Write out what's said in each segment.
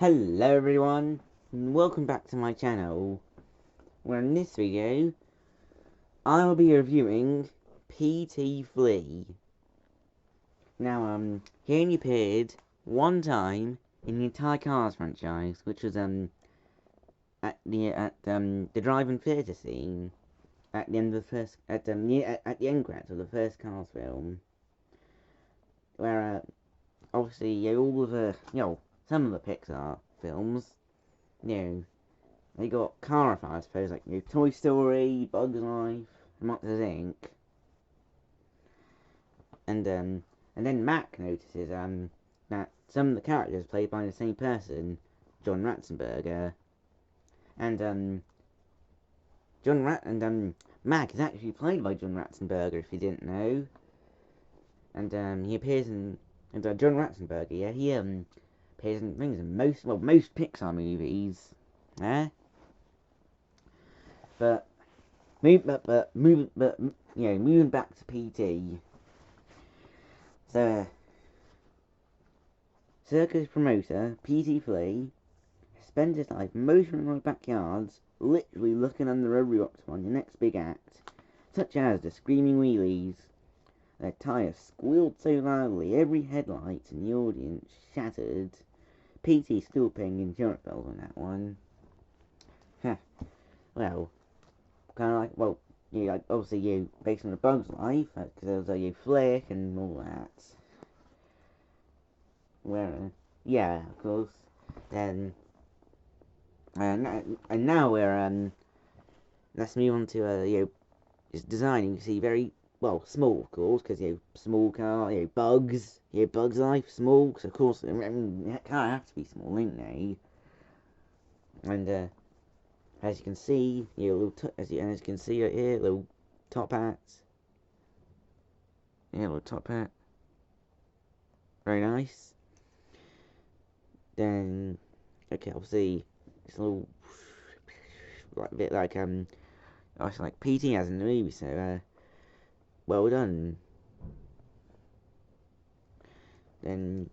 Hello everyone, and welcome back to my channel, where in this video, I'll be reviewing P.T Flea. Now, he only appeared one time in the entire Cars franchise, which was, at the drive-in theatre scene, at the end of the first, at the end credits of the first Cars film, where, obviously, all of the, some of the Pixar films, they got carified, I suppose, like, Toy Story, Bugs Life, Monsters Inc. And then Mac notices, that some of the characters are played by the same person, John Ratzenberger. And, Mac is actually played by John Ratzenberger, if you didn't know. And, he appears in, John Ratzenberger, yeah, he, appears in, I think, most Pixar movies, But moving back to PT. So, circus promoter P.T Flea spends his life motoring around backyards, literally looking under every rock on your next big act, such as the screaming wheelies. Their tires squealed so loudly, every headlight in the audience shattered. P.T. still paying insurance bills on that one. Well, kind of like, obviously based on a Bug's Life, because there was a Flick and all that. Well, yeah, of course. Then, and now let's move on to his design. You can see very small, of course, because small car, Bugs, Bug's Life, small, because of course, I mean, it can't have to be small, ain't they? And as you can see, as you can see right here, little top hats. Yeah, little top hat. Very nice. Then, okay, obviously, it's a little, like, a bit like, it's like PT as in the movie, so, well done. Then,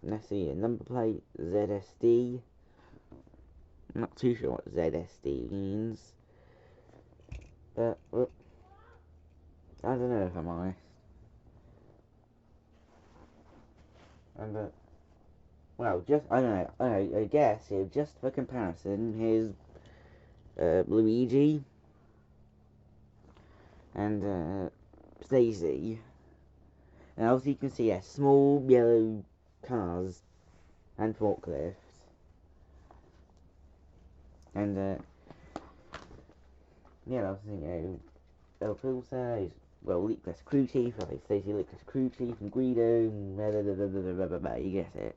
let's see, a number plate, ZSD. I'm not too sure what ZSD means. But, well, I don't know if I'm honest. And, I don't know, I guess, just for comparison, here's, Luigi, and, Stacy. And obviously you can see, small yellow cars and forklifts. And, obviously, El Filsa is, Leakless Crew Chief, I Stacy Leakless Crew Chief, and Guido, and you get it.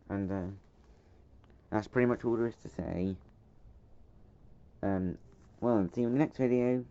And, that's pretty much all there is to say. See you in the next video.